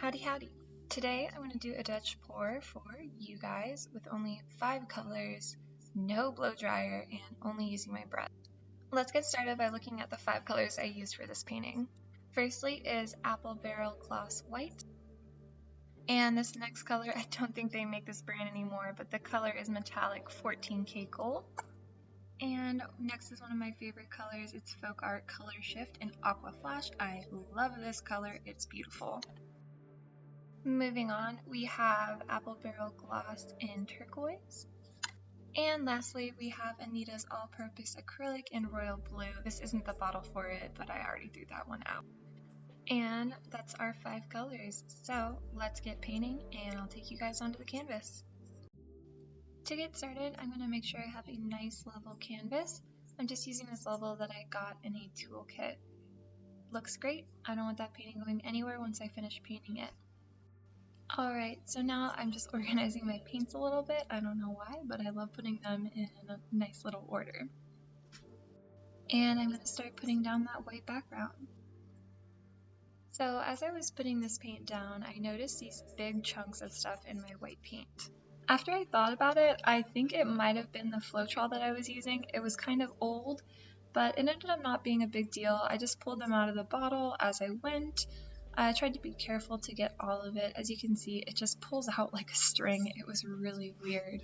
Howdy howdy! Today I'm going to do a Dutch pour for you guys with only 5 colors, no blow dryer, and only using my breath. Let's get started by looking at the 5 colors I used for this painting. Firstly is Apple Barrel Gloss White, and this next color, I don't think they make this brand anymore, but the color is Metalic 14K Gold. And next is one of my favorite colors, it's Folkart Color Shift in Aqua Flash. I love this color, it's beautiful. Moving on, we have Apple Barrel Gloss in Turquoise. And lastly, we have Anita's All-Purpose Acrylic in Royal Blue. This isn't the bottle for it, but I already threw that one out. And that's our 5 colors. So let's get painting and I'll take you guys onto the canvas. To get started, I'm going to make sure I have a nice level canvas. I'm just using this level that I got in a toolkit. Looks great. I don't want that painting going anywhere once I finish painting it. Alright, so now I'm just organizing my paints a little bit. I don't know why, but I love putting them in a nice little order. And I'm going to start putting down that white background. So as I was putting this paint down, I noticed these big chunks of stuff in my white paint. After I thought about it, I think it might have been the Flotrol that I was using. It was kind of old, but it ended up not being a big deal. I just pulled them out of the bottle as I went. I tried to be careful to get all of it. As you can see, it just pulls out like a string. It was really weird.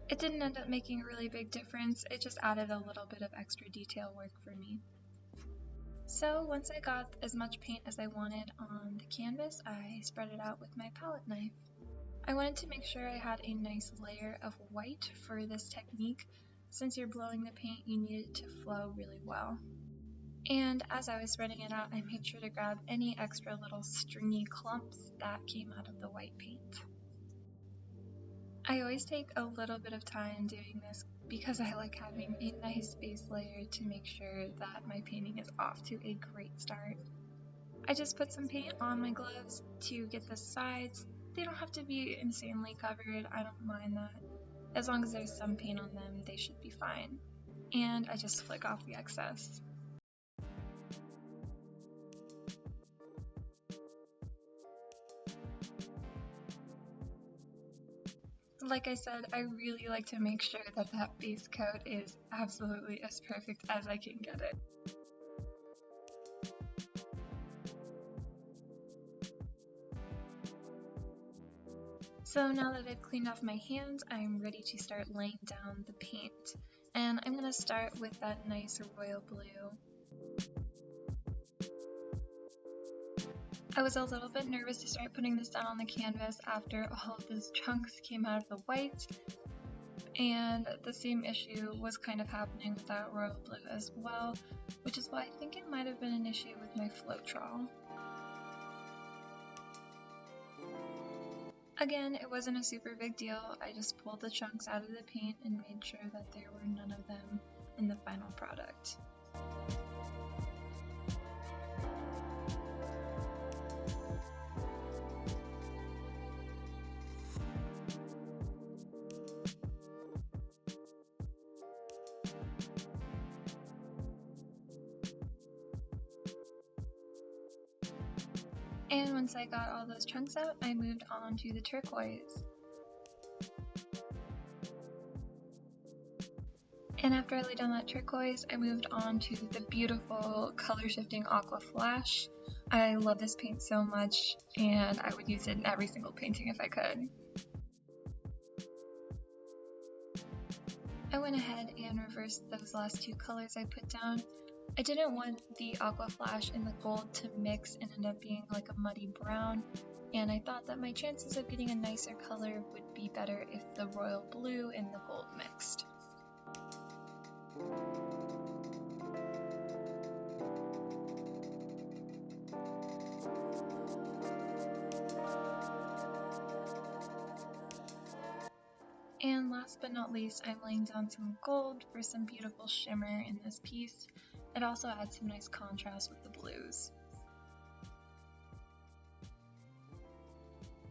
It didn't end up making a really big difference. It just added a little bit of extra detail work for me. So once I got as much paint as I wanted on the canvas, I spread it out with my palette knife. I wanted to make sure I had a nice layer of white for this technique. Since you're blowing the paint, you need it to flow really well. And as I was spreading it out, I made sure to grab any extra little stringy clumps that came out of the white paint. I always take a little bit of time doing this because I like having a nice base layer to make sure that my painting is off to a great start. I just put some paint on my gloves to get the sides. They don't have to be insanely covered, I don't mind that. As long as there's some paint on them, they should be fine. And I just flick off the excess. Like I said, I really like to make sure that that base coat is absolutely as perfect as I can get it. So now that I've cleaned off my hands, I'm ready to start laying down the paint. And I'm going to start with that nice royal blue. I was a little bit nervous to start putting this down on the canvas after all of those chunks came out of the white, and the same issue was kind of happening with that royal blue as well, which is why I think it might have been an issue with my Flotrol. Again, it wasn't a super big deal. I just pulled the chunks out of the paint and made sure that there were none of them in the final product. And once I got all those chunks out, I moved on to the turquoise. And after I laid down that turquoise, I moved on to the beautiful color shifting Aqua Flash. I love this paint so much, and I would use it in every single painting if I could. I went ahead and reversed those last 2 colors I put down. I didn't want the Aqua Flash and the gold to mix and end up being like a muddy brown, and I thought that my chances of getting a nicer color would be better if the royal blue and the gold mixed. And last but not least, I'm laying down some gold for some beautiful shimmer in this piece. It also adds some nice contrast with the blues.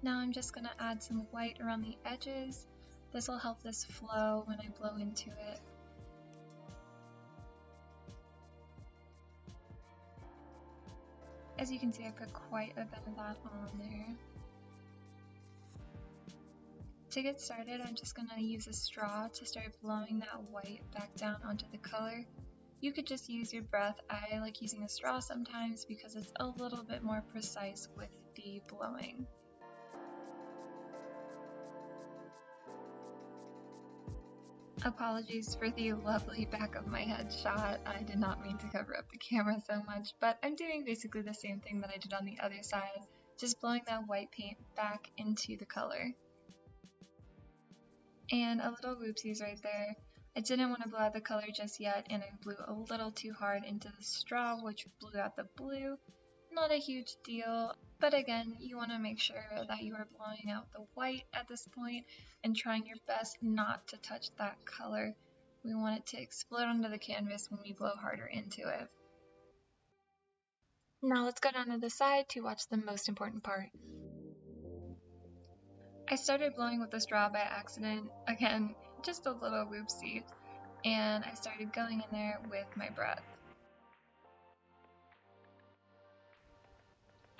Now I'm just going to add some white around the edges. This will help this flow when I blow into it. As you can see, I put quite a bit of that on there. To get started, I'm just going to use a straw to start blowing that white back down onto the color. You could just use your breath. I like using a straw sometimes because it's a little bit more precise with the blowing. Apologies for the lovely back of my head shot. I did not mean to cover up the camera so much, but I'm doing basically the same thing that I did on the other side, just blowing that white paint back into the color. And a little whoopsies right there. I didn't want to blow out the color just yet, and I blew a little too hard into the straw, which blew out the blue. Not a huge deal, but again, you want to make sure that you are blowing out the white at this point and trying your best not to touch that color. We want it to explode onto the canvas when we blow harder into it. Now let's go down to the side to watch the most important part. I started blowing with the straw by accident, again, just a little whoopsie, and I started going in there with my breath.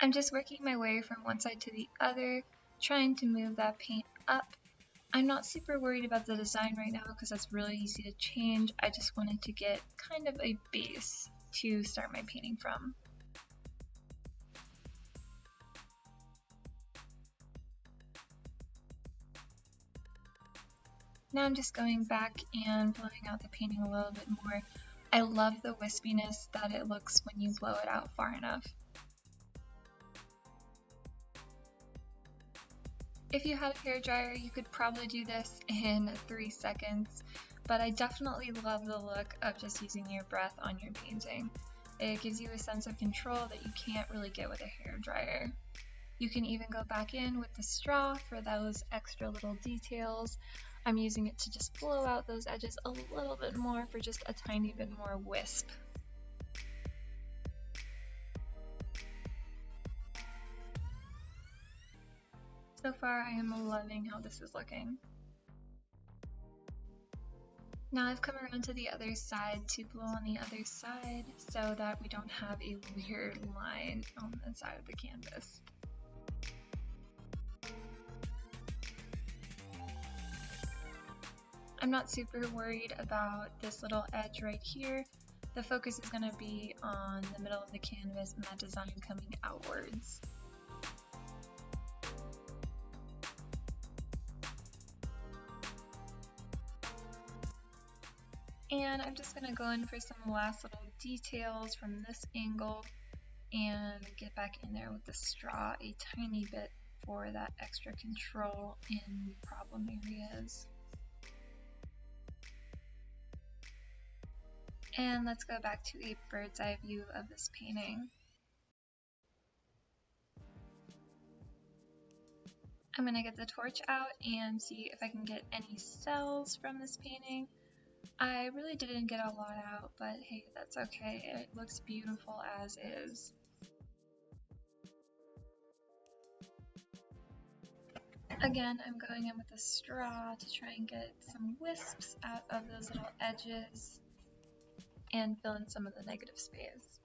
I'm just working my way from one side to the other, trying to move that paint up. I'm not super worried about the design right now because that's really easy to change. I just wanted to get kind of a base to start my painting from. Now I'm just going back and blowing out the painting a little bit more. I love the wispiness that it looks when you blow it out far enough. If you had a hairdryer, you could probably do this in 3 seconds, but I definitely love the look of just using your breath on your painting. It gives you a sense of control that you can't really get with a hairdryer. You can even go back in with the straw for those extra little details. I'm using it to just blow out those edges a little bit more for just a tiny bit more wisp. So far, I am loving how this is looking. Now I've come around to the other side to blow on the other side so that we don't have a weird line on the side of the canvas. I'm not super worried about this little edge right here. The focus is going to be on the middle of the canvas and that design coming outwards. And I'm just going to go in for some last little details from this angle and get back in there with the straw a tiny bit for that extra control in the problem areas. And let's go back to a bird's eye view of this painting. I'm going to get the torch out and see if I can get any cells from this painting. I really didn't get a lot out, but hey, that's okay. It looks beautiful as is. Again, I'm going in with a straw to try and get some wisps out of those little edges and fill in some of the negative space.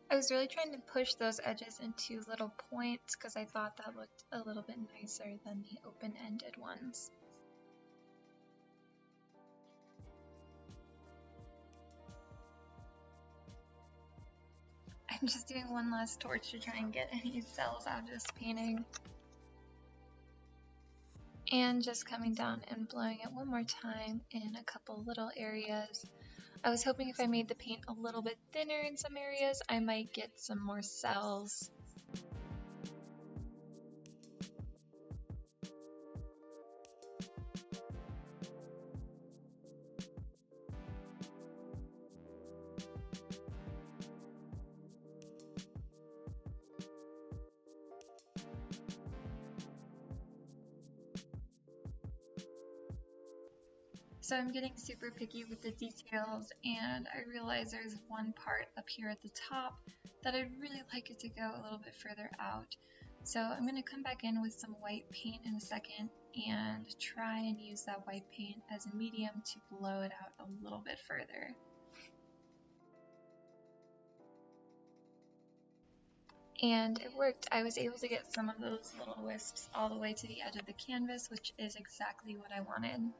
I was really trying to push those edges into little points because I thought that looked a little bit nicer than the open-ended ones. I'm just doing one last torch to try and get any cells out of this painting. And just coming down and blowing it one more time in a couple little areas. I was hoping if I made the paint a little bit thinner in some areas, I might get some more cells. So I'm getting super picky with the details, and I realize there's one part up here at the top that I'd really like it to go a little bit further out. So I'm going to come back in with some white paint in a second and try and use that white paint as a medium to blow it out a little bit further. And it worked. I was able to get some of those little wisps all the way to the edge of the canvas, which is exactly what I wanted.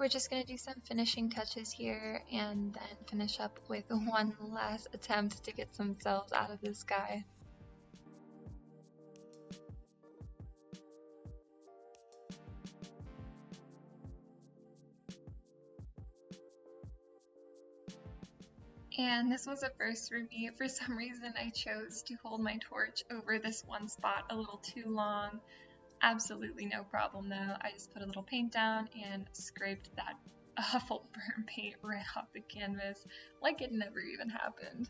We're just going to do some finishing touches here and then finish up with one last attempt to get some cells out of this guy. And this was a first for me. For some reason I chose to hold my torch over this one spot a little too long. Absolutely no problem though. I just put a little paint down and scraped that awful burnt paint right off the canvas like it never even happened.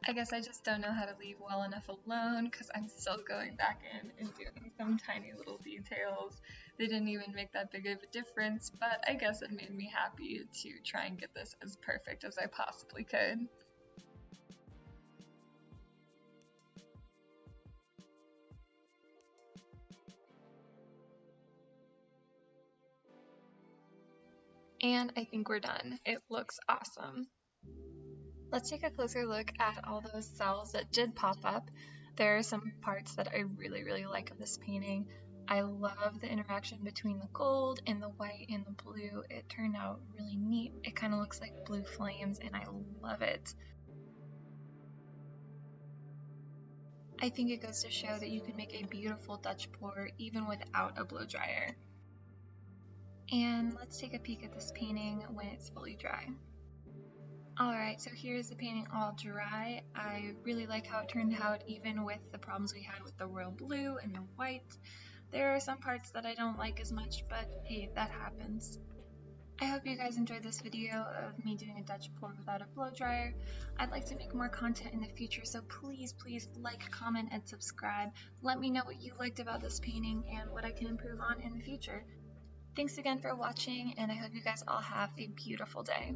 I guess I just don't know how to leave well enough alone because I'm still going back in and doing some tiny little details. They didn't even make that big of a difference, but I guess it made me happy to try and get this as perfect as I possibly could. And I think we're done. It looks awesome. Let's take a closer look at all those cells that did pop up. There are some parts that I really like of this painting. I love the interaction between the gold and the white and the blue. It turned out really neat. It kind of looks like blue flames and I love it. I think it goes to show that you can make a beautiful Dutch pour even without a blow dryer. And let's take a peek at this painting when it's fully dry. Alright, so here's the painting all dry. I really like how it turned out even with the problems we had with the royal blue and the white. There are some parts that I don't like as much, but hey, that happens. I hope you guys enjoyed this video of me doing a Dutch pour without a blow dryer. I'd like to make more content in the future, so please like, comment, and subscribe. Let me know what you liked about this painting and what I can improve on in the future. Thanks again for watching, and I hope you guys all have a beautiful day.